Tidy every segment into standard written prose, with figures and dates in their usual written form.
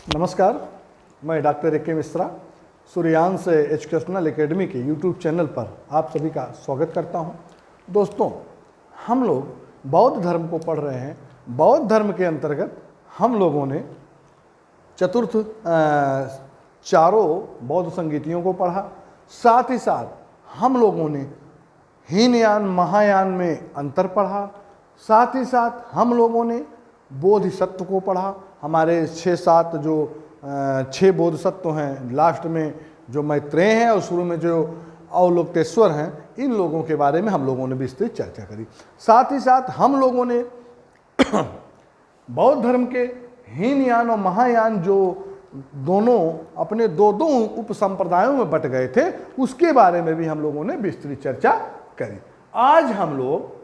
नमस्कार, मैं doctor A के मिश्रा सूर्यांश एजुकेशनल एकेडमी के यूट्यूब चैनल पर आप सभी का स्वागत करता हूं। दोस्तों, हम लोग बौद्ध धर्म को पढ़ रहे हैं। बौद्ध धर्म के अंतर्गत हम लोगों ने चतुर्थ चारों बौद्ध संगीतियों को पढ़ा। साथ ही साथ हम लोगों ने हीनयान महायान में अंतर पढ़ा। साथ ही साथ हम लोगों ने बोधिसत्व को पढ़ा। हमारे 6-7 जो 6 बोधिसत्व हैं, लास्ट में जो मैत्रेय हैं और शुरू में जो अवलोकेतेश्वर हैं, इन लोगों के बारे में हम लोगों ने विस्तृत चर्चा करी। साथ ही साथ हम लोगों ने बौद्ध धर्म के हीनयान और महायान जो दोनों अपने दो उपसंप्रदायों में बट गए थे, उसके बारे में भी हम लोगों ने विस्तृत चर्चा करी। आज हम लोग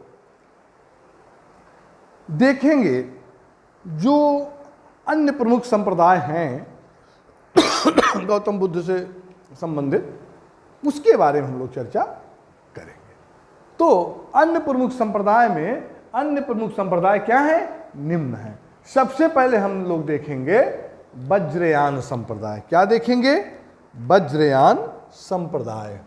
देखेंगे जो अन्य प्रमुख संप्रदाय हैं गौतम बुद्ध से संबंधित, उसके बारे में हम लोग चर्चा करेंगे। तो अन्य प्रमुख संप्रदाय क्या है? निम्न है। सबसे पहले हम लोग देखेंगे वज्रयान संप्रदाय। क्या देखेंगे? वज्रयान संप्रदाय।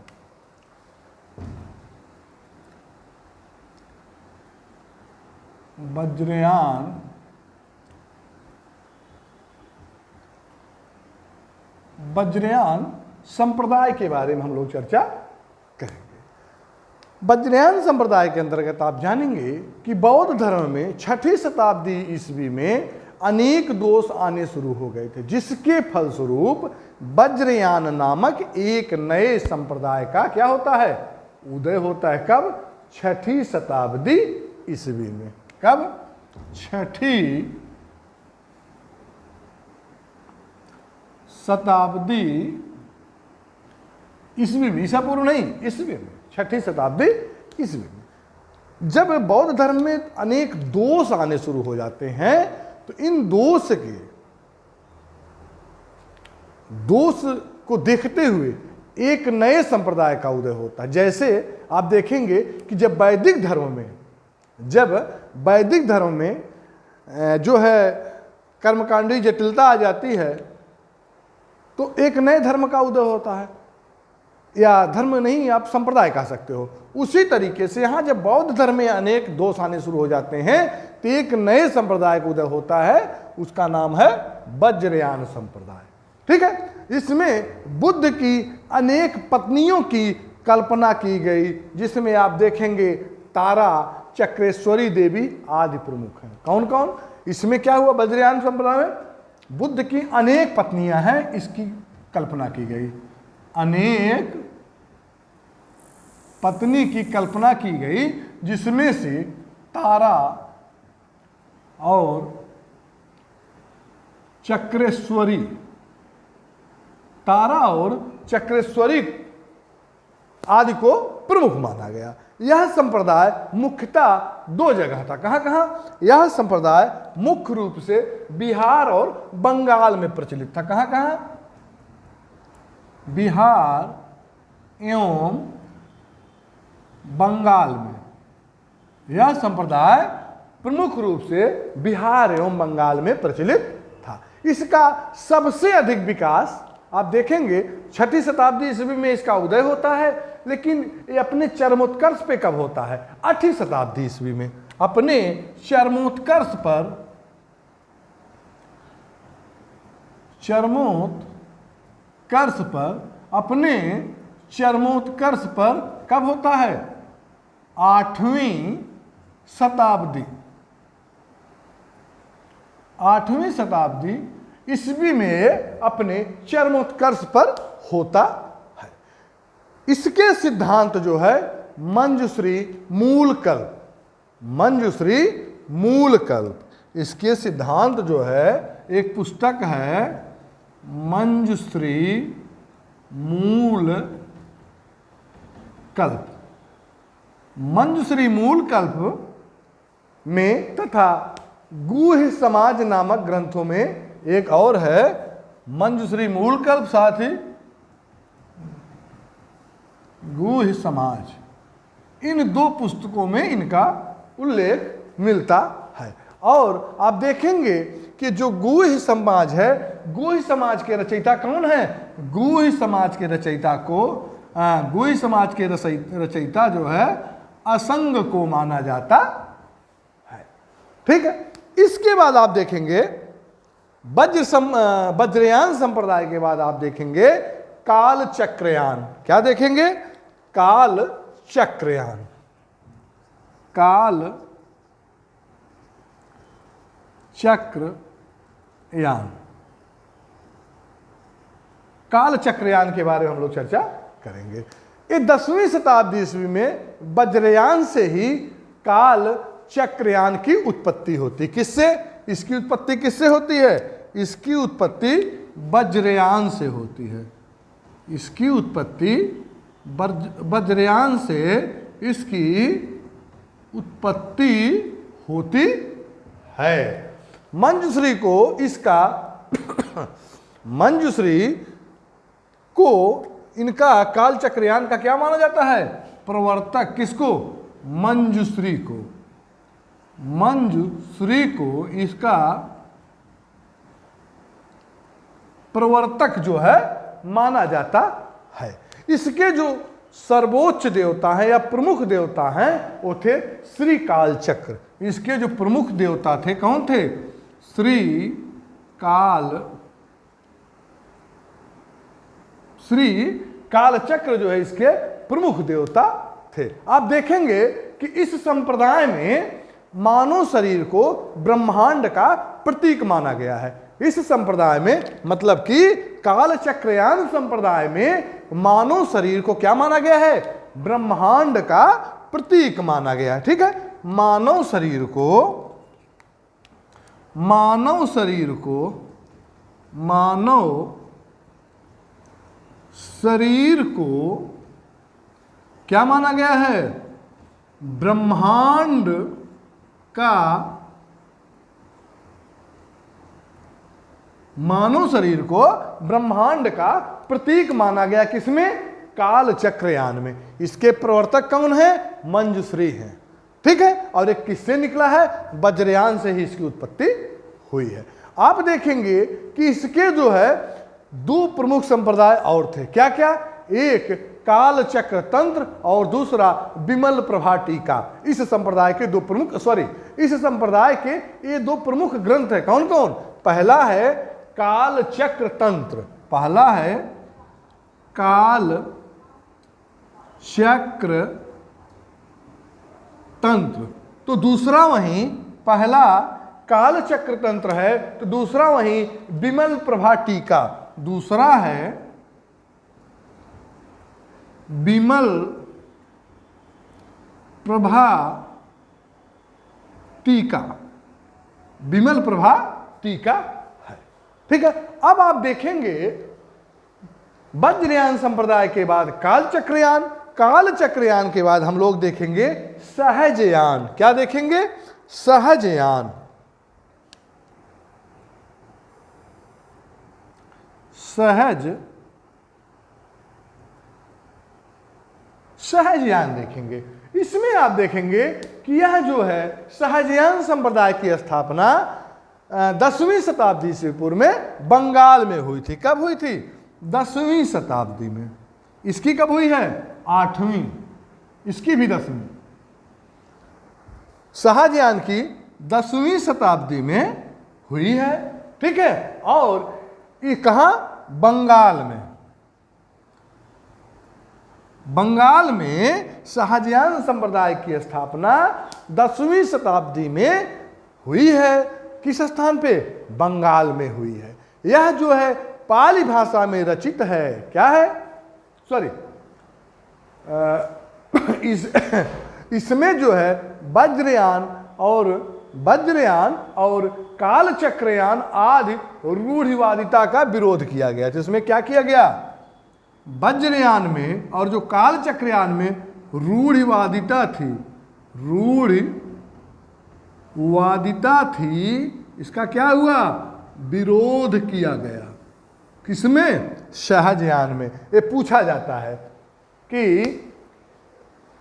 वज्रयान संप्रदाय के बारे में हम लोग चर्चा करेंगे। वज्रयान संप्रदाय के अंतर्गत आप जानेंगे कि बौद्ध धर्म में 6ठी शताब्दी ईस्वी में अनेक दोष आने शुरू हो गए थे, जिसके फलस्वरूप वज्रयान नामक एक नए संप्रदाय का क्या होता है? उदय होता है। कब? 6ठी शताब्दी ईस्वी में। कब? 6ठी शताब्दी ईस्वी में। ईसा पूर्व नहीं, ईस्वी में। 6ठी शताब्दी ईस्वी में जब बौद्ध धर्म में अनेक दोष आने शुरू हो जाते हैं, तो इन दोष को देखते हुए एक नए संप्रदाय का उदय होता है। जैसे आप देखेंगे कि जब वैदिक धर्म में जो है कर्मकांडी जटिलता आ जाती है, तो एक नए धर्म का उदय होता है, या धर्म नहीं, आप संप्रदाय कह सकते हो। उसी तरीके से यहाँ जब बौद्ध धर्म में अनेक दोष आने शुरू हो जाते हैं, तो एक नए संप्रदाय का उदय होता है, उसका नाम है वज्रयान संप्रदाय। ठीक है? इसमें बुद्ध की अनेक पत्नियों की कल्पना की गई, जिसमें आप देखेंगे तारा, चक्रेश्वरी देवी आदि प्रमुख हैं। कौन कौन? इसमें क्या हुआ? वज्रयान संप्रदाय में बुद्ध की अनेक पत्नियां हैं, इसकी कल्पना की गई। अनेक पत्नी की कल्पना की गई, जिसमें से तारा और चक्रेश्वरी आदि को प्रमुख माना गया। यह संप्रदाय मुख्यतः 2 जगह था। कहाँ कहाँ? यह संप्रदाय मुख्य रूप से बिहार और बंगाल में प्रचलित था। कहाँ कहाँ? बिहार एवं बंगाल में। यह संप्रदाय प्रमुख रूप से बिहार एवं बंगाल में प्रचलित था। इसका सबसे अधिक विकास आप देखेंगे 6ठी शताब्दी ईस्वी में इसका उदय होता है, लेकिन ये अपने चरमोत्कर्ष पे कब होता है? 8ठी शताब्दी ईस्वी में। अपने चरमोत्कर्ष पर कब होता है? 8वीं शताब्दी ईस्वी में अपने चरमोत्कर्ष पर होता है। इसके सिद्धांत जो है मंजुश्री मूलकल्प, इसके सिद्धांत जो है, एक पुस्तक है मंजुश्री मूलकल्प में तथा गुह्य समाज नामक ग्रंथों में एक और है मंजुश्री मूलकल्प, साथ ही गुह्य समाज। इन 2 पुस्तकों में इनका उल्लेख मिलता है। और आप देखेंगे कि जो गुह समाज है, गुह समाज के रचयिता कौन है? गुह समाज के रचयिता को गुह समाज के रचयिता जो है असंग को माना जाता है। ठीक है। इसके बाद आप देखेंगे वज्रयान संप्रदाय के बाद आप देखेंगे काल चक्रयान। क्या देखेंगे? काल चक्रयान। काल चक्रयान। काल चक्रयान के बारे में हम लोग चर्चा करेंगे। ये 10वीं शताब्दी ईस्वी में वज्रयान से ही काल चक्रयान की उत्पत्ति होती। किससे? इसकी उत्पत्ति किससे होती है? इसकी उत्पत्ति वज्रयान से होती है। इसकी उत्पत्ति वज्रयान से इसकी उत्पत्ति होती है। मंजूश्री को इसका मंजूश्री को इनका काल चक्रयान का क्या माना जाता है? प्रवर्तक। किसको? मंजूश्री को। मंजूश्री को इसका प्रवर्तक जो है माना जाता है। इसके जो सर्वोच्च देवता हैं या प्रमुख देवता हैं वो थे श्री काल चक्र। इसके जो प्रमुख देवता थे कौन थे? श्री काल चक्र जो है इसके प्रमुख देवता थे। आप देखेंगे कि इस संप्रदाय में मानव शरीर को ब्रह्मांड का प्रतीक माना गया है। इस संप्रदाय में मतलब कि काल चक्रयान संप्रदाय में मानव शरीर को क्या माना गया है? ब्रह्मांड का प्रतीक माना गया है। ठीक है। मानव शरीर को क्या माना गया है? ब्रह्मांड का, मानव शरीर को ब्रह्मांड का प्रतीक माना गया। किसमें? काल चक्रयान में। इसके प्रवर्तक कौन है? मंजूश्री हैं। ठीक है। और एक किससे निकला है? वज्रयान से ही इसकी उत्पत्ति हुई है। आप देखेंगे कि इसके जो है दो प्रमुख संप्रदाय और थे। क्या क्या? एक काल चक्र तंत्र और दूसरा विमल प्रभा टीका। इस संप्रदाय के दो प्रमुख इस संप्रदाय के ये दो प्रमुख ग्रंथ है। कौन कौन? पहला है काल चक्र तंत्र। पहला है काल चक्र तंत्र, तो दूसरा वहीं, पहला काल चक्र तंत्र है तो दूसरा वहीं विमल प्रभा टीका। दूसरा है विमल प्रभा टीका। विमल प्रभा टीका है। ठीक है। अब आप देखेंगे वज्रयान संप्रदाय के बाद काल चक्रयान, काल चक्रयान के बाद हम लोग देखेंगे सहजयान। क्या देखेंगे? सहजयान। सहजयान देखेंगे। इसमें आप देखेंगे कि यह जो है सहजयान संप्रदाय की स्थापना 10वीं शताब्दी से पूर्व में बंगाल में हुई थी। कब हुई थी? 10वीं शताब्दी में। इसकी कब हुई है? 8वीं। इसकी भी 10वीं। सहजयान की 10वीं शताब्दी में हुई है। ठीक है। और ये कहां? बंगाल में। बंगाल में सहजयान संप्रदाय की स्थापना 10वीं शताब्दी में हुई है। किस स्थान पे? बंगाल में हुई है। यह जो है पाली भाषा में रचित है। क्या है? इसमें जो है वज्रयान और काल चक्रयान आदि रूढ़िवादिता का विरोध किया गया। तो इसमें क्या किया गया? वज्रयान में और जो काल चक्रयान में रूढ़िवादिता थी, इसका क्या हुआ? विरोध किया गया। किसमें? सहजयान में। ये पूछा जाता है कि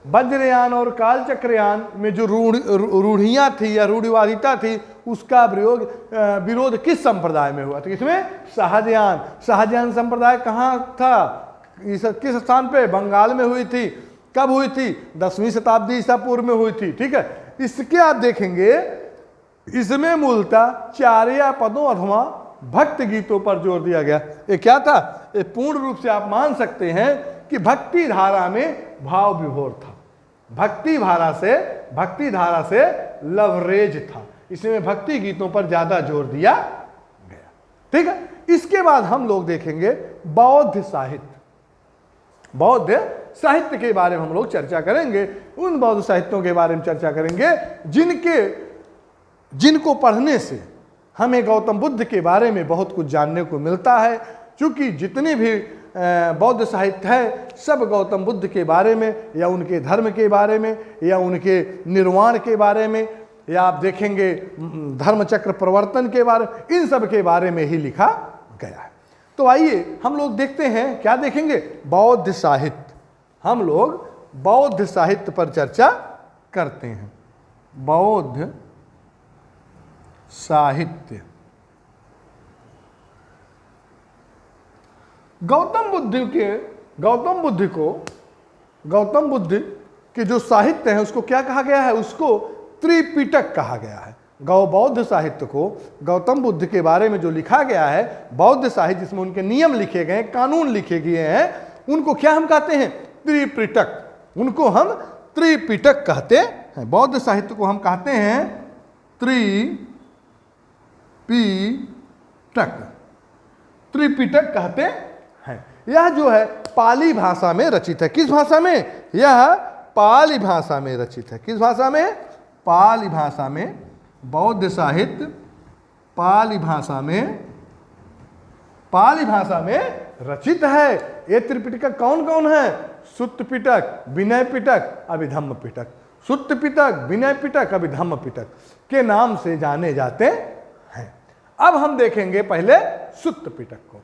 वज्रयान और कालचक्रयान में जो रूढ़ियाँ थी या रूढ़िवादिता थी, उसका विरोध किस संप्रदाय में हुआ था? किसमें? शाहजहान। शाहजहान संप्रदाय कहाँ था? किस स्थान पे? बंगाल में हुई थी। कब हुई थी? 10वीं शताब्दी ईसा पूर्व में हुई थी। ठीक है, इसके आप देखेंगे इसमें मूलतः चार्या पदों अथवा भक्त गीतों पर जोर दिया गया। ये क्या था? ये पूर्ण रूप से आप मान सकते हैं कि भक्ति धारा में भाव विभोर था, भक्ति धारा से लवरेज था, इसमें भक्ति गीतों पर ज्यादा जोर दिया गया। ठीक है, इसके बाद हम लोग देखेंगे बौद्ध साहित्य। बौद्ध साहित्य के बारे में हम लोग चर्चा करेंगे। उन बौद्ध साहित्यों के बारे में चर्चा करेंगे जिनको पढ़ने से हमें गौतम बुद्ध के बारे में बहुत कुछ जानने को मिलता है। क्योंकि जितने भी बौद्ध साहित्य है सब गौतम बुद्ध के बारे में या उनके धर्म के बारे में या उनके निर्वाण के बारे में, या आप देखेंगे धर्मचक्र प्रवर्तन के बारे, इन सब के बारे में ही लिखा गया है। तो आइए हम लोग देखते हैं, क्या देखेंगे? बौद्ध साहित्य। हम लोग बौद्ध साहित्य पर चर्चा करते हैं। बौद्ध साहित्य। गौतम बुद्ध के जो साहित्य है उसको क्या कहा गया है? उसको त्रिपिटक कहा गया है। बौद्ध साहित्य को, गौतम बुद्ध के बारे में जो लिखा गया है बौद्ध साहित्य, जिसमें उनके नियम लिखे गए, कानून लिखे गए हैं, उनको क्या हम कहते हैं? त्रिपिटक। उनको हम त्रिपिटक कहते हैं। बौद्ध साहित्य को हम कहते हैं त्रिपिटक कहते हैं। यह जो है पाली भाषा में रचित है। किस भाषा में? यह पाली भाषा में रचित है। किस भाषा में? पाली भाषा में। बौद्ध साहित्य पाली भाषा में रचित है। ये त्रिपिटक कौन कौन है? सुत्त पिटक, विनय पिटक, अभिधम्म पिटक। सुत्त पिटक, विनय पिटक, अभिधम्म पिटक के नाम से जाने जाते हैं। अब हम देखेंगे पहले सुत्त पिटक को।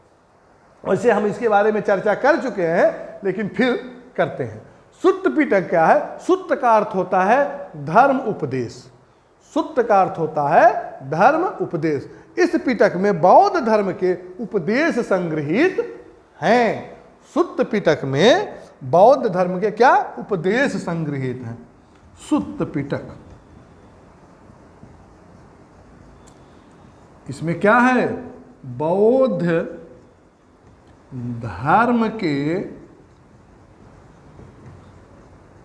वैसे हम इसके बारे में चर्चा कर चुके हैं, लेकिन फिर करते हैं। सुत्त पिटक क्या है? सुत्त का अर्थ होता है धर्म उपदेश। सुत्त का अर्थ होता है धर्म उपदेश। इस पिटक में बौद्ध धर्म के उपदेश संग्रहित हैं। सुत्त पिटक में बौद्ध धर्म के क्या उपदेश संग्रहित हैं? सुत्त पिटक। इसमें क्या है? बौद्ध धर्म के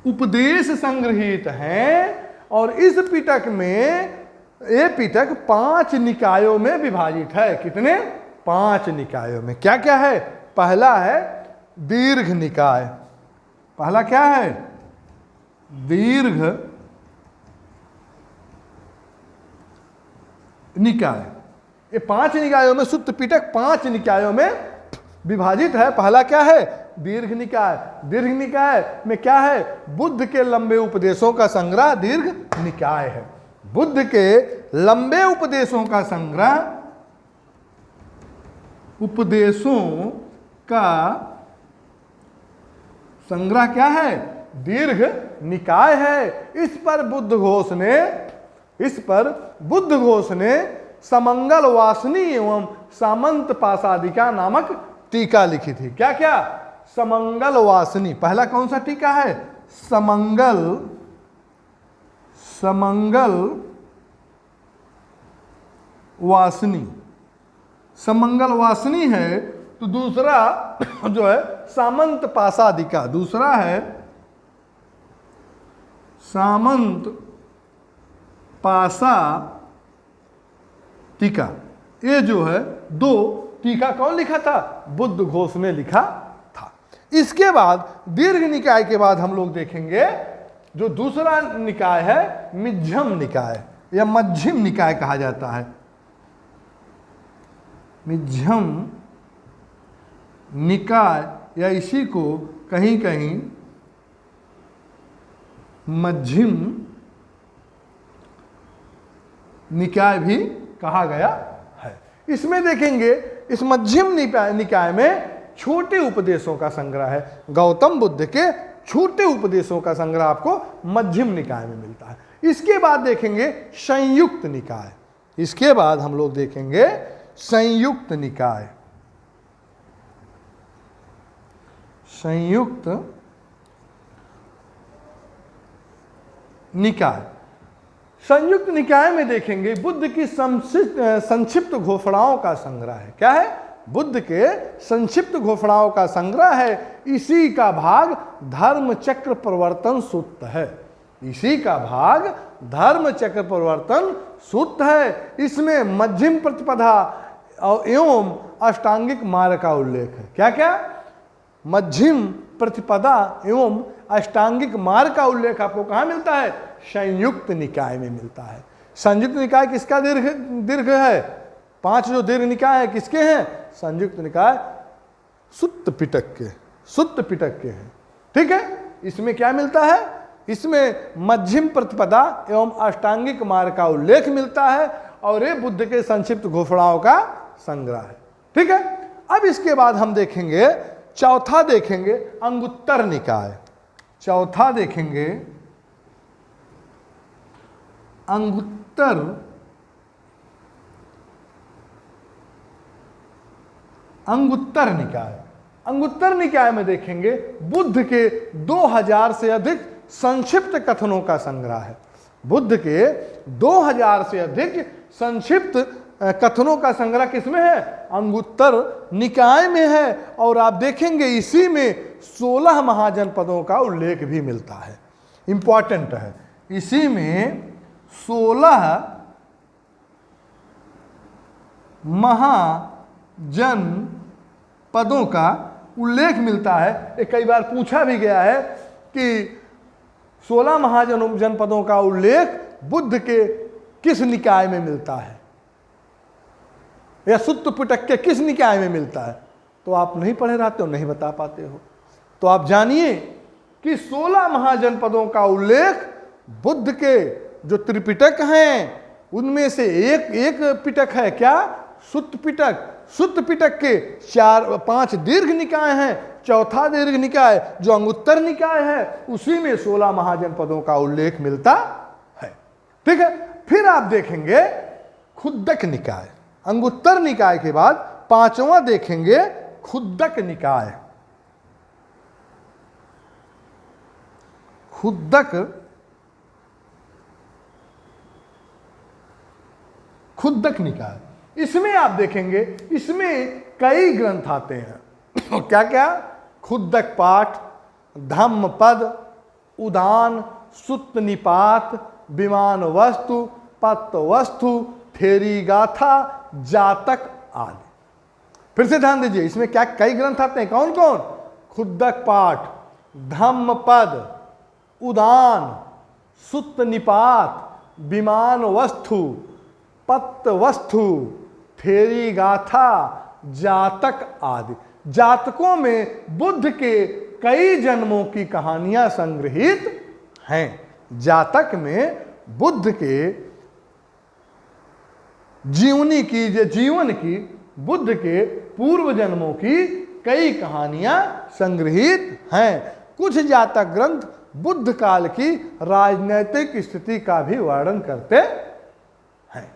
उपदेश संग्रहित हैं। और इस पिटक में, ये पिटक 5 निकायों में विभाजित है। कितने? 5 निकायों में। क्या क्या है? पहला है दीर्घ निकाय। पहला क्या है? दीर्घ निकाय। ये 5 निकायों में, सुत्त पिटक 5 निकायों में विभाजित है। पहला क्या है? दीर्घ निकाय। दीर्घ निकाय में क्या है? बुद्ध के लंबे उपदेशों का संग्रह दीर्घ निकाय है। बुद्ध के लंबे उपदेशों का संग्रह, उपदेशों का संग्रह क्या है? दीर्घ निकाय है। इस पर बुद्ध घोष ने समंगल वासनी एवं सामंत पासादिका नामक टीका लिखी थी। क्या क्या? समंगल वासनी। पहला कौन सा टीका है? समंगल वासनी। समंगल वासनी है। तो दूसरा जो है सामंत पासादिका। दूसरा है सामंत पासा टीका। ये जो है 2 टीका कौन लिखा था? बुद्ध घोष ने लिखा था। इसके बाद दीर्घ निकाय के बाद हम लोग देखेंगे जो दूसरा निकाय है मिज्झम निकाय या मध्यम निकाय कहा जाता है। मिज्झम निकाय या इसी को कहीं कहीं मध्यम निकाय भी कहा गया है। इसमें देखेंगे इस मध्यम निकाय में छोटे उपदेशों का संग्रह है। गौतम बुद्ध के छोटे उपदेशों का संग्रह आपको मध्यम निकाय में मिलता है। इसके बाद देखेंगे संयुक्त निकाय। इसके बाद हम लोग देखेंगे संयुक्त निकाय। संयुक्त निकाय, संयुक्त निकाय में देखेंगे बुद्ध की संक्षिप्त घोषणाओं का संग्रह है। क्या है? बुद्ध के संक्षिप्त घोषणाओं का संग्रह है। इसी का भाग धर्म चक्र प्रवर्तन सूत्र है। इसी का भाग धर्म चक्र प्रवर्तन सूत्र है। इसमें मध्यम प्रतिपदा एवं अष्टांगिक मार्ग का उल्लेख है। क्या क्या? मध्यम प्रतिपदा एवं अष्टांगिक मार्ग का उल्लेख आपको कहाँ मिलता है? संयुक्त निकाय में मिलता है। संयुक्त निकाय किसका दीर्घ है? 5 जो दीर्घ निकाय है किसके हैं? संयुक्त निकाय सुत्त पिटक के, सुत्त पिटक के हैं। ठीक है, इसमें क्या मिलता है? इसमें मध्यम प्रतिपदा एवं अष्टांगिक मार्ग का उल्लेख मिलता है और ये बुद्ध के संक्षिप्त घोषणाओं का संग्रह है। ठीक है, अब इसके बाद हम देखेंगे, चौथा देखेंगे अंगुत्तर निकाय। चौथा देखेंगे अंगुत्तर निकाय। अंगुत्तर निकाय में देखेंगे बुद्ध के 2000 से अधिक संक्षिप्त कथनों का संग्रह है। बुद्ध के 2000 से अधिक संक्षिप्त कथनों का संग्रह किसमें है? अंगुत्तर निकाय में है। और आप देखेंगे इसी में 16 महाजनपदों का उल्लेख भी मिलता है। इंपॉर्टेंट है, इसी में 16 महाजनपदों का उल्लेख मिलता है। ये कई बार पूछा भी गया है कि 16 महाजनपदों का उल्लेख बुद्ध के किस निकाय में मिलता है या सुत्त पिटक के किस निकाय में मिलता है। तो आप नहीं पढ़े रहते हो, नहीं बता पाते हो। तो आप जानिए कि 16 महाजनपदों का उल्लेख बुद्ध के जो त्रिपिटक हैं उनमें से एक पिटक है। क्या? सुत्त पिटक। सुत्त पिटक के 4-5 दीर्घ निकाय हैं। चौथा दीर्घ निकाय जो अंगुत्तर निकाय है उसी में 16 महाजनपदों का उल्लेख मिलता है। ठीक है, फिर आप देखेंगे खुद्दक निकाय। अंगुत्तर निकाय के बाद 5वां देखेंगे खुद्दक निकाय। खुद्दक निकाय, इसमें आप देखेंगे इसमें कई ग्रंथ आते हैं। क्या क्या? खुद्दक पाठ, धम्म पद, उदान, सुत्त निपात, विमान वस्तु, पत्त वस्तु, थेरी गाथा, जातक आदि। फिर से ध्यान दीजिए, इसमें क्या कई ग्रंथ आते हैं? कौन कौन? खुद्दक पाठ, धम्म पद, उदान, सुत्त निपात, विमान वस्तु, पत्त वस्तु, थेरी गाथा, जातक आदि। जातकों में बुद्ध के कई जन्मों की कहानियां संग्रहित हैं। जातक में बुद्ध के जीवन की बुद्ध के पूर्व जन्मों की कई कहानियां संग्रहित हैं। कुछ जातक ग्रंथ बुद्ध काल की राजनैतिक स्थिति का भी वर्णन करते हैं।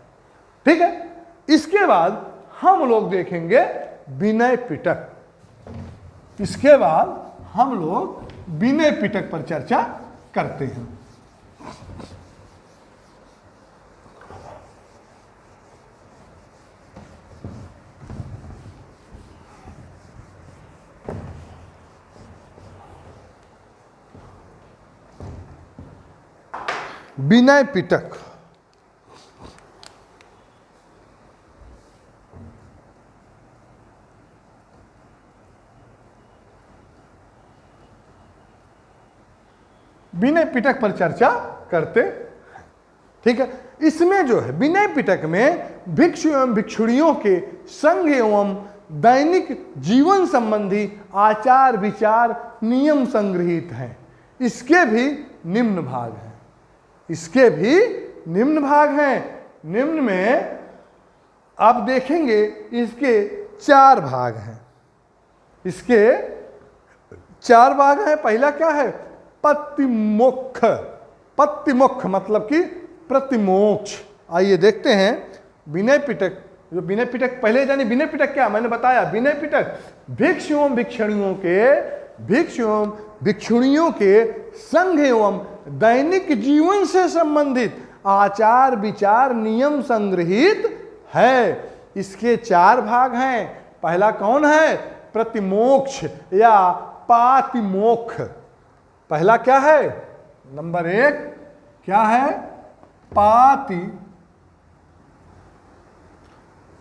ठीक है, इसके बाद हम लोग देखेंगे विनय पिटक। इसके बाद हम लोग विनय पिटक पर चर्चा करते हैं। विनय पिटक, विनय पिटक पर चर्चा करते। ठीक है, इसमें जो है विनय पिटक में भिक्षु एवं भिक्षुणियों के संघ एवं दैनिक जीवन संबंधी आचार विचार नियम संग्रहित हैं। इसके भी निम्न भाग हैं। इसके भी निम्न भाग हैं। निम्न में आप देखेंगे इसके 4 भाग हैं। इसके 4 भाग हैं। पहला क्या है? पतिमोक्ष। पतिमोक्ष मतलब कि प्रतिमोक्ष। आइए देखते हैं विनय पिटक। जो विनय पिटक पहले जानी, विनय पिटक क्या मैंने बताया, विनय पिटक भिक्षु एवं भिक्षुणियों के संघ एवं दैनिक जीवन से संबंधित आचार विचार नियम संग्रहित है। इसके 4 भाग हैं। पहला कौन है? प्रतिमोक्ष या पातिमोक्ष। पहला क्या है? नंबर 1 क्या है?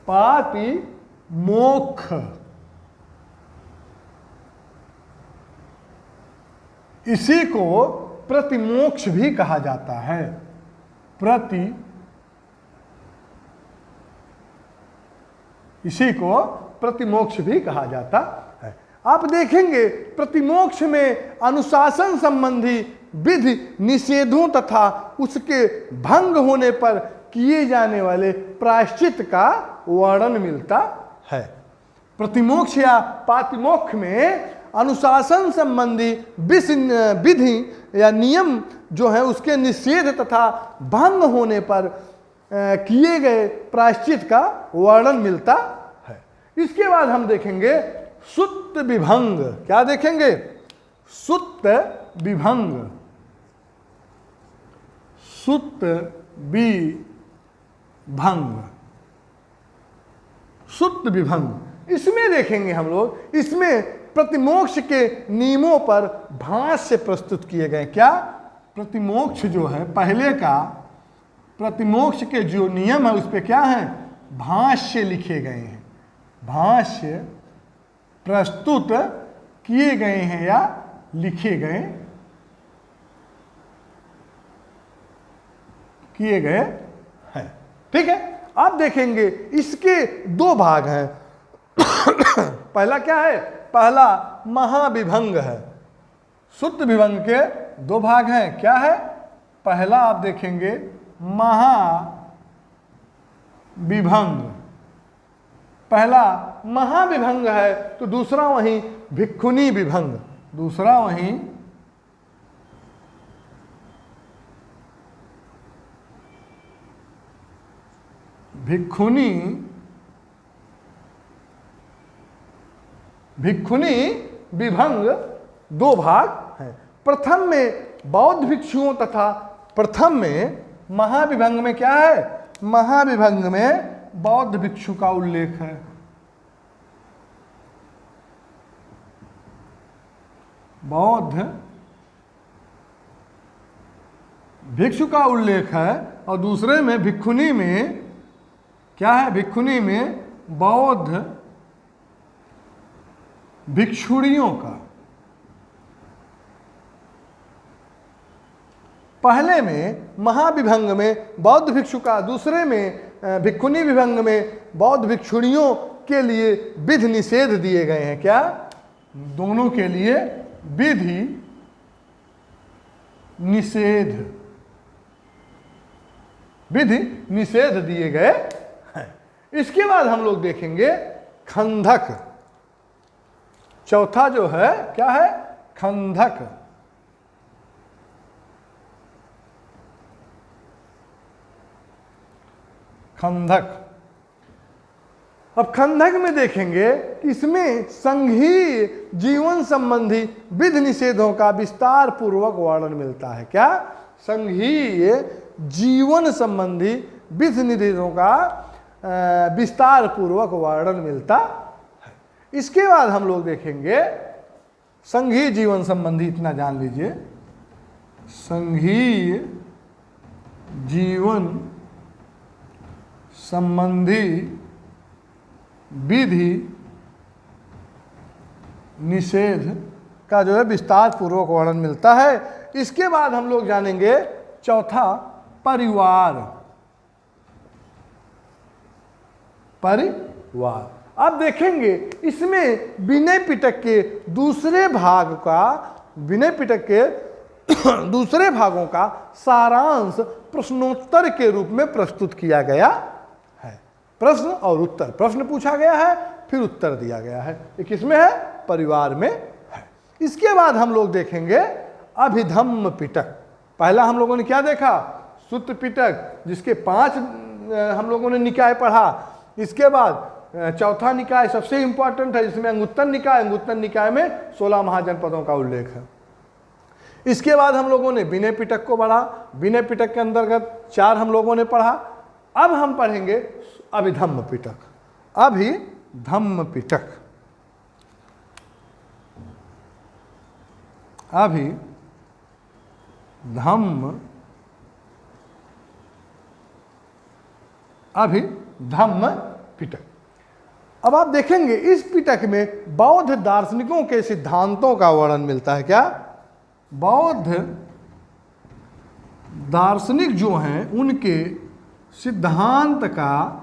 पातिमोक्ष। इसी को प्रतिमोक्ष भी कहा जाता है। इसी को प्रतिमोक्ष भी कहा जाता है। आप देखेंगे प्रतिमोक्ष में अनुशासन संबंधी विधि निषेधों तथा उसके भंग होने पर किए जाने वाले प्रायश्चित का वर्णन मिलता है। प्रतिमोक्ष या पातिमोक्ष में अनुशासन संबंधी विधि या नियम जो है उसके निषेध तथा भंग होने पर किए गए प्रायश्चित का वर्णन मिलता है। इसके बाद हम देखेंगे सुत्त विभंग। क्या देखेंगे? सुत्त विभंग। सुत्त विभंग। सुत्त विभंग इसमें देखेंगे हम लोग, इसमें प्रतिमोक्ष के नियमों पर भाष्य प्रस्तुत किए गए। क्या? प्रतिमोक्ष जो है पहले का, प्रतिमोक्ष के जो नियम है उस पर क्या है? भाष्य लिखे गए हैं। भाष्य प्रस्तुत किए गए हैं या लिखे गए हैं। ठीक है। अब देखेंगे इसके 2 भाग हैं। पहला क्या है? पहला महाविभंग है। सुत्त विभंग के 2 भाग हैं। क्या है? पहला आप देखेंगे महाविभंग। पहला महाविभंग है तो दूसरा वहीं भिक्षुणी विभंग। दूसरा वहीं भिक्षुणी विभंग 2 भाग हैं। प्रथम में बौद्ध भिक्षुओं तथा प्रथम में महाविभंग में क्या है? महाविभंग में बौद्ध भिक्षु का उल्लेख है। बौद्ध भिक्षु का उल्लेख है और दूसरे में भिक्षुणी में क्या है? भिक्षुणी में बौद्ध भिक्षुणियों का। पहले में महाविभंग में बौद्ध भिक्षु का, दूसरे में भिक्षुणी विभंग में बौद्ध भिक्षुणियों के लिए विधि निषेध दिए गए हैं। क्या? दोनों के लिए विधि निषेध दिए गए हैं। इसके बाद हम लोग देखेंगे खंधक। चौथा जो है क्या है? खंधक। खंधक। अब खंधक में देखेंगे कि इसमें संघीय जीवन संबंधी विधि निषेधों का विस्तार पूर्वक वर्णन मिलता है। क्या? संघीय जीवन संबंधी विधि निषेधों का विस्तार पूर्वक वर्णन मिलता है। इसके बाद हम लोग देखेंगे संघीय जीवन संबंधी, इतना जान लीजिए, संघीय जीवन संबंधी विधि निषेध का जो है विस्तार पूर्वक वर्णन मिलता है। इसके बाद हम लोग जानेंगे चौथा परिवार। परिवार अब देखेंगे इसमें विनय पिटक के दूसरे भाग का, विनय पिटक के दूसरे भागों का सारांश प्रश्नोत्तर के रूप में प्रस्तुत किया गया है। प्रश्न और उत्तर, प्रश्न पूछा गया है फिर उत्तर दिया गया है। ये किसमें है? परिवार में है। इसके बाद हम लोग देखेंगे अभिधम्म पिटक। पहला हम लोगों ने क्या देखा? सुत्त पिटक, जिसके 5 हम लोगों ने निकाय पढ़ा। इसके बाद चौथा निकाय सबसे इंपॉर्टेंट है, जिसमें अंगुत्तर निकाय, अंगुत्तर निकाय में 16 महाजनपदों का उल्लेख है। इसके बाद हम लोगों ने विनय पिटक को पढ़ा, विनय पिटक के अंतर्गत 4 हम लोगों ने पढ़ा। अब हम पढ़ेंगे अभिधम्म पिटक। अभिधम्म पिटक, अभिधम्म पिटक। अब आप देखेंगे इस पिटक में बौद्ध दार्शनिकों के सिद्धांतों का वर्णन मिलता है। क्या? बौद्ध दार्शनिक जो हैं उनके सिद्धांत का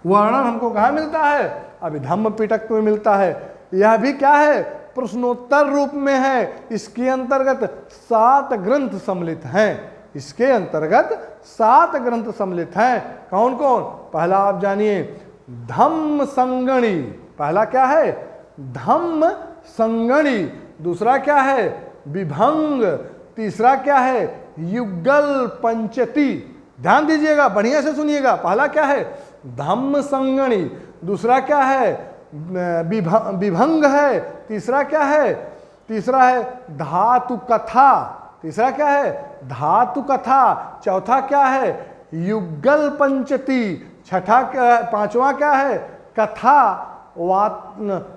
वर्णन हमको कहाँ मिलता है? अभिधम्म पिटक में मिलता है। यह भी क्या है? प्रश्नोत्तर रूप में है। इसके अंतर्गत 7 ग्रंथ सम्मिलित हैं। इसके अंतर्गत 7 ग्रंथ सम्मिलित हैं। कौन कौन? पहला आप जानिए, धम्म संगणी। पहला क्या है? धम्म संगणी। दूसरा क्या है? विभंग। तीसरा क्या है? युगल पंचती। ध्यान दीजिएगा, बढ़िया से सुनिएगा। पहला क्या है? धम्म संगणी। दूसरा क्या है? विभंग है। तीसरा क्या है? तीसरा है धातु कथा। तीसरा क्या है? धातु कथा। चौथा क्या है? युगल पंचती। छठा पांचवा क्या है? कथा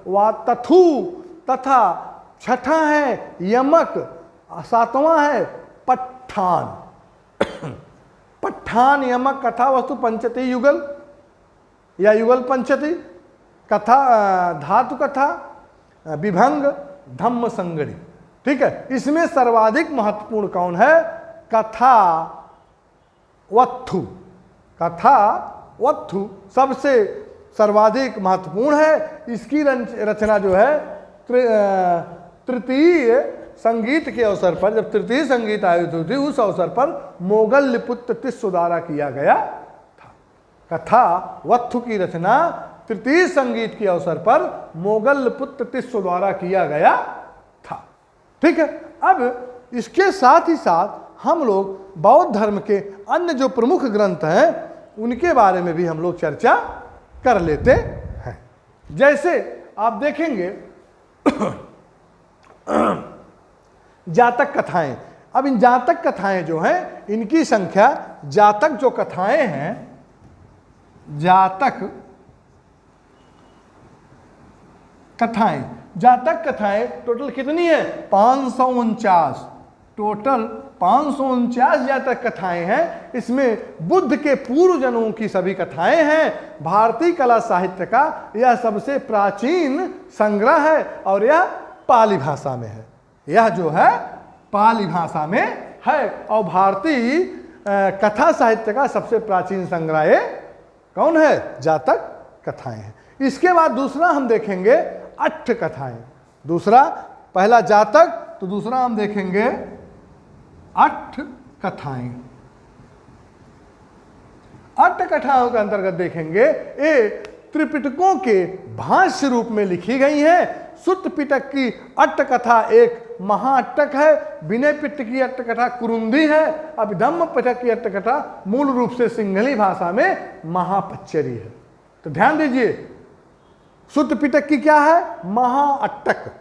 वातथु तथा। छठा है यमक। 7वां है पट्ठान। पट्ठान, यमक, कथा, वस्तु, पंचती, युगल या युगल पंचती, कथा, धातु कथा, विभंग, धम्म संगणी। ठीक है। इसमें सर्वाधिक महत्वपूर्ण कौन है? कथा वत्थु। कथा वत्थु सबसे सर्वाधिक महत्वपूर्ण है। इसकी रचना जो है तृतीय संगीत के अवसर पर, जब तृतीय संगीत आयोजित हुई थी उस अवसर पर मोगल लिपुत्र तिस्सो द्वारा किया गया था। कथा वत्थु की रचना तृतीय संगीत के अवसर पर मोगल पुत्र तिस्सो द्वारा किया गया था। ठीक है। अब इसके साथ ही साथ हम लोग बौद्ध धर्म के अन्य जो प्रमुख ग्रंथ हैं उनके बारे में भी हम लोग चर्चा कर लेते हैं। जैसे आप देखेंगे जातक कथाएं। अब इन जातक कथाएं जो हैं इनकी संख्या, जातक जो कथाएं हैं, जातक कथाएं, जातक कथाएं टोटल कितनी है? 549। टोटल 549 जातक कथाएं हैं। इसमें बुद्ध के पूर्व जन्मों की सभी कथाएं हैं। भारतीय कला साहित्य का यह सबसे प्राचीन संग्रह है और यह पाली भाषा में है। यह जो है पाली भाषा में है और भारतीय कथा साहित्य का सबसे प्राचीन संग्रह ये कौन है? जातक कथाएं हैं। इसके बाद दूसरा हम देखेंगे अट्ठ कथाएं। दूसरा, पहला जातक, तो दूसरा हम देखेंगे अट्ठ कथाएं। अट्ठ कथाओं के अंतर्गत देखेंगे ये त्रिपिटकों के भाष्य रूप में लिखी गई हैं। सुत्त पिटक की अट्ठ कथा एक महाअट्टक है। विनय पिटक की अट्ठ कथा कुरुंदी है। अभिधम्म पिटक की अट्ठ कथा मूल रूप से सिंहली भाषा में महापच्चरी है। तो ध्यान दीजिए, सुत्त पिटक की क्या है? महाअट्टक।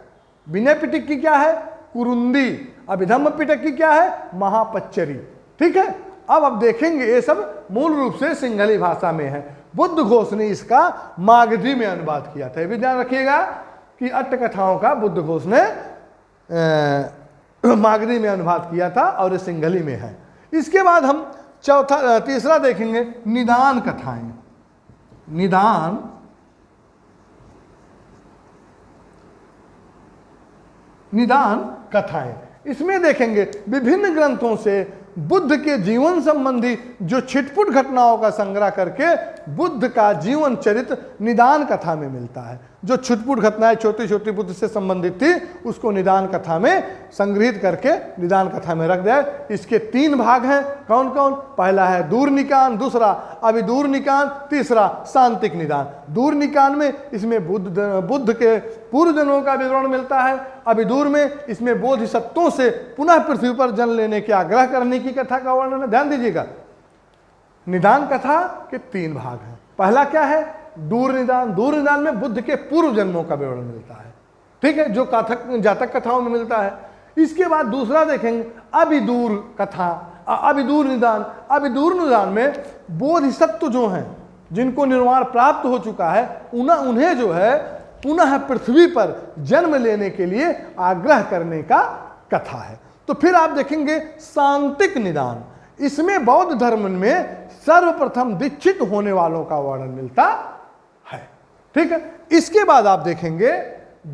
विनय पिटक की क्या है? कुरुंदी। अभिधम्म पिटक की क्या है? महापच्चरी। ठीक है। अब देखेंगे ये सब मूल रूप से सिंहली भाषा में है। बुद्ध घोष ने इसका मागधी में अनुवाद किया था। ये भी ध्यान रखिएगा कि अट्ठ कथाओं का बुद्ध घोष ने मागधी में अनुवाद किया था और ये सिंहली में है। इसके बाद हम तीसरा देखेंगे निदान कथाएं। निदान कथाएं, इसमें देखेंगे विभिन्न ग्रंथों से बुद्ध के जीवन संबंधी जो छिटपुट घटनाओं का संग्रह करके बुद्ध का जीवन चरित्र निदान कथा में मिलता है। जो छुटपुट घटनाएं छोटी छोटी बुद्ध से संबंधित थी उसको निदान कथा में संग्रहित करके निदान कथा में रख दिया। इसके 3 भाग हैं। कौन कौन? पहला है दूर निकान, दूसरा अभिदूर निकान, तीसरा शांतिक निदान। दूर निकान में इसमें बुद्ध के पूर्व जन्मों का विवरण मिलता है। अभिदूर में इसमें बोधिसत्वों से पुनः पृथ्वी पर जन्म लेने के आग्रह करने की कथा का वर्णन है। ध्यान दीजिएगा, निदान कथा के 3 भाग हैं। पहला क्या है? दूर निदान। दूर निदान में बुद्ध के पूर्व जन्मों का विवरण मिलता है, ठीक है, जो जातक कथाओं में मिलता है। इसके बाद दूसरा देखेंगे अभिदूर कथा, अभिदूर निदान। अभिदूर निदान में बोधिसत्व जो हैं, जिनको निर्वाण प्राप्त हो चुका है, उन्हें जो है पुनः पृथ्वी पर जन्म लेने के लिए आग्रह करने का कथा है। तो फिर आप देखेंगे शांतिक निदान। इसमें बौद्ध धर्म में सर्वप्रथम दीक्षित होने वालों का वर्णन मिलता है, ठीक है। इसके बाद आप देखेंगे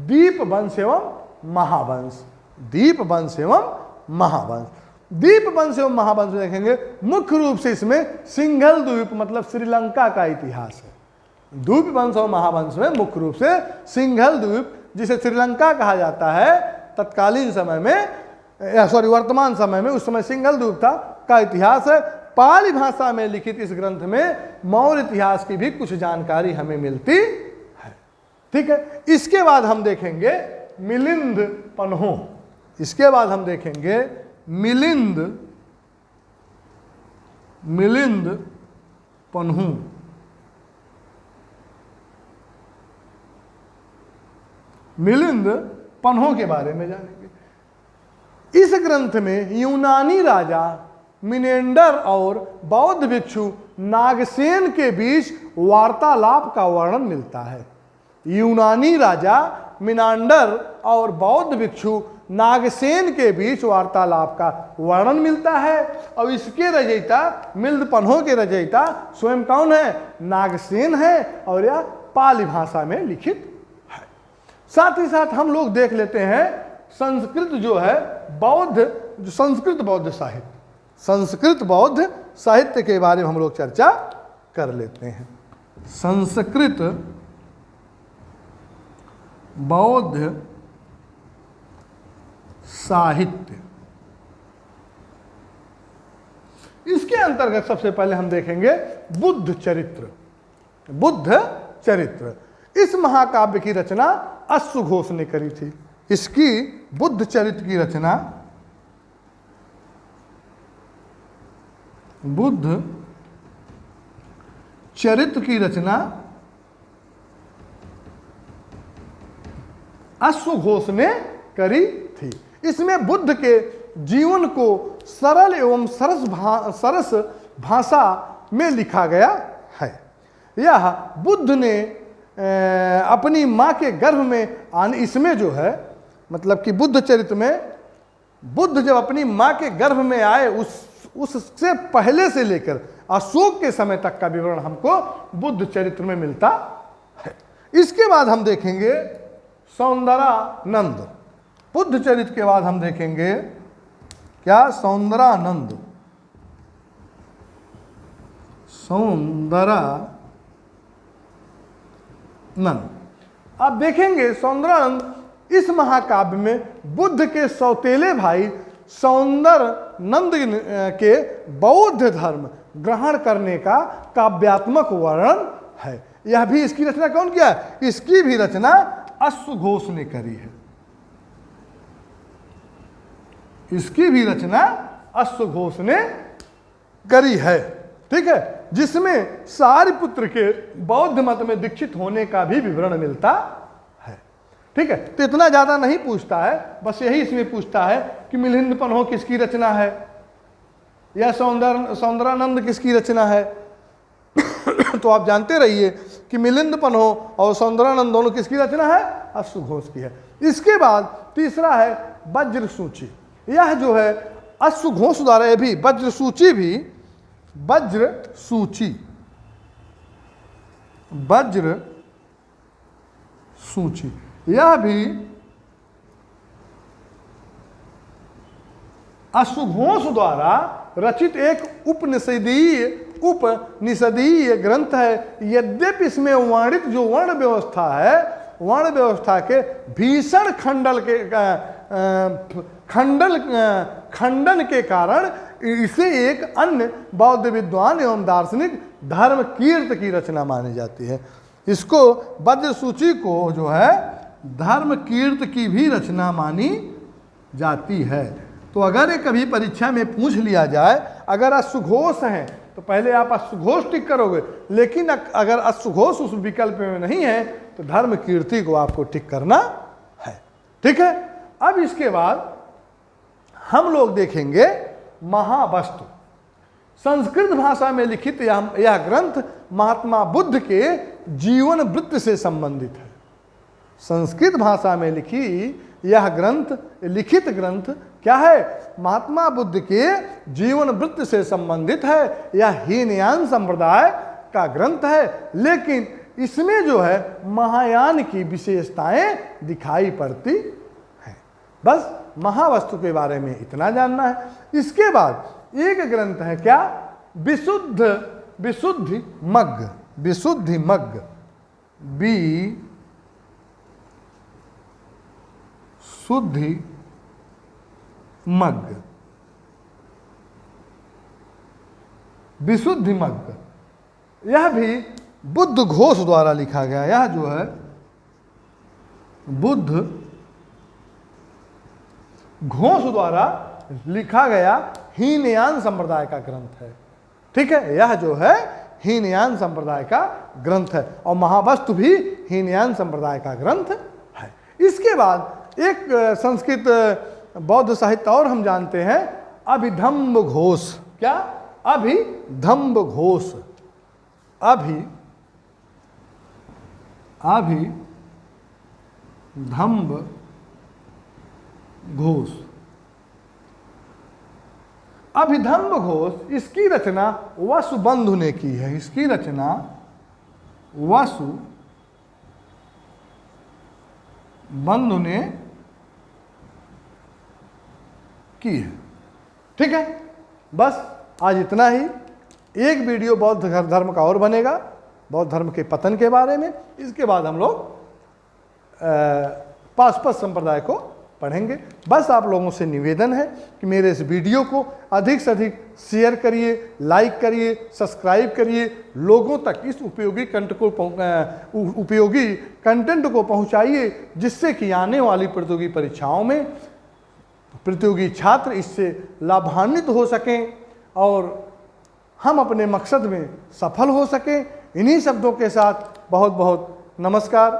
दीप वंश एवं महावंश। दीप वंश एवं महावंश। दीप वंश एवं महावंश देखेंगे, मुख्य रूप से इसमें सिंघल द्वीप मतलब श्रीलंका का इतिहास है। द्वीप वंश और महावंश में मुख्य रूप से सिंघल द्वीप, जिसे श्रीलंका कहा जाता है, तत्कालीन समय में वर्तमान समय में, उस समय सिंघल द्वीप था, का इतिहास है। पाली भाषा में लिखित इस ग्रंथ में मौर्य इतिहास की भी कुछ जानकारी हमें मिलती है, ठीक है। इसके बाद हम देखेंगे मिलिंद पन्हो। इसके बाद हम देखेंगे मिलिंद पन्हो। मिलिंद पन्हो के बारे में जानेंगे। इस ग्रंथ में यूनानी राजा मिनेंडर और बौद्ध भिक्षु नागसेन के बीच वार्तालाप का वर्णन मिलता है। यूनानी राजा मिनांडर और बौद्ध भिक्षु नागसेन के बीच वार्तालाप का वर्णन मिलता है। और इसके रचयिता, मिलिंद पन्हो के रचयिता स्वयं कौन है? नागसेन है, और यह पाली भाषा में लिखित है। साथ ही साथ हम लोग देख लेते हैं संस्कृत जो है बौद्ध, जो संस्कृत बौद्ध साहित्य, संस्कृत बौद्ध साहित्य के बारे में हम लोग चर्चा कर लेते हैं। संस्कृत बौद्ध साहित्य, इसके अंतर्गत सबसे पहले हम देखेंगे बुद्ध चरित्र। बुद्ध चरित्र, इस महाकाव्य की रचना अश्व घोष ने करी थी। इसकी बुद्ध चरित्र की रचना बुद्ध चरित्र की रचना अश्व घोष ने करी थी। इसमें बुद्ध के जीवन को सरल एवं सरस भाषा में लिखा गया है। यह बुद्ध ने अपनी माँ के गर्भ में आने, इसमें जो है मतलब कि बुद्ध चरित्र में बुद्ध जब अपनी माँ के गर्भ में आए उससे पहले से लेकर अशोक के समय तक का विवरण हमको बुद्ध चरित्र में मिलता है। इसके बाद हम देखेंगे सौंदरानंद। बुद्ध चरित्र के बाद हम देखेंगे क्या? सौंदरानंद। सौंदरानंद। आप देखेंगे सौंदरानंद इस महाकाव्य में बुद्ध के सौतेले भाई सौंदरानंद के बौद्ध धर्म ग्रहण करने का काव्यात्मक वर्णन है। यह भी, इसकी रचना कौन किया है? इसकी भी रचना अश्व घोष ने करी है। इसकी भी रचना अश्व घोष ने करी है, ठीक है, जिसमें सारिपुत्र के बौद्ध मत में दीक्षित होने का भी विवरण मिलता है, ठीक है। तो इतना ज्यादा नहीं पूछता है, बस यही इसमें पूछता है कि मिलिंद पन्हो किसकी रचना है या सौंदरानंद किसकी रचना है। तो आप जानते रहिए कि मिलिंद पन्हो और सौंदरानंद दोनों किसकी रचना है? अश्व घोष की है। इसके बाद तीसरा है वज्र सूची। यह जो है अश्व घोष द्वारा, यह भी वज्र सूची भी, वज्र सूची, वज्र सूची, यह भी अश्व घोष द्वारा रचित एक उपनिषदीय ग्रंथ है। यद्यपि इसमें वर्णित जो वर्ण व्यवस्था है वर्ण व्यवस्था के भीषण खंडन के कारण इसे एक अन्य बौद्ध विद्वान एवं दार्शनिक धर्म कीर्त की रचना मानी जाती है। इसको वज्र सूची को जो है धर्म कीर्त की भी रचना मानी जाती है। तो अगर ये कभी परीक्षा में पूछ लिया जाए, अगर अश्वघोष हैं तो पहले आप अश्वघोष टिक करोगे, लेकिन अगर अश्वघोष उस विकल्प में नहीं है तो धर्म कीर्ति को आपको टिक करना है। ठीक है। अब इसके बाद हम लोग देखेंगे महावस्तु। संस्कृत भाषा में लिखित यह ग्रंथ महात्मा बुद्ध के जीवन वृत्त से संबंधित है। संस्कृत भाषा में लिखी यह लिखित ग्रंथ क्या है? महात्मा बुद्ध के जीवन वृत्त से संबंधित है। यह हीनयान संप्रदाय का ग्रंथ है, लेकिन इसमें जो है महायान की विशेषताएं दिखाई पड़ती हैं। बस महावस्तु के बारे में इतना जानना है। इसके बाद एक ग्रंथ है क्या? विशुद्धि मग्ग विशुद्धि मग्ग, यह भी बुद्ध घोष द्वारा लिखा गया। यह जो है बुद्ध घोष द्वारा लिखा गया हीनयान संप्रदाय का ग्रंथ है। ठीक है। यह जो है हीनयान संप्रदाय का ग्रंथ है और महावस्तु भी हीनयान संप्रदाय का ग्रंथ है। इसके बाद एक संस्कृत बौद्ध साहित्य और हम जानते हैं, अभिधम्ब घोष। क्या? अभिधम्ब घोष। अभिधम्ब घोष। अभिधम्ब घोष, इसकी रचना वसुबंधु ने की है। इसकी रचना वसुबंधु ने की है। ठीक है। बस आज इतना ही। एक वीडियो बौद्ध धर्म का और बनेगा, बौद्ध धर्म के पतन के बारे में। इसके बाद हम लोग पाशुपत संप्रदाय को पढ़ेंगे। बस आप लोगों से निवेदन है कि मेरे इस वीडियो को अधिक से अधिक शेयर करिए, लाइक करिए, सब्सक्राइब करिए, लोगों तक इस उपयोगी कंटेंट को पहुंचाइए, जिससे कि आने वाली प्रतियोगी परीक्षाओं में प्रतियोगी छात्र इससे लाभान्वित हो सकें और हम अपने मकसद में सफल हो सकें। इन्हीं शब्दों के साथ बहुत बहुत नमस्कार।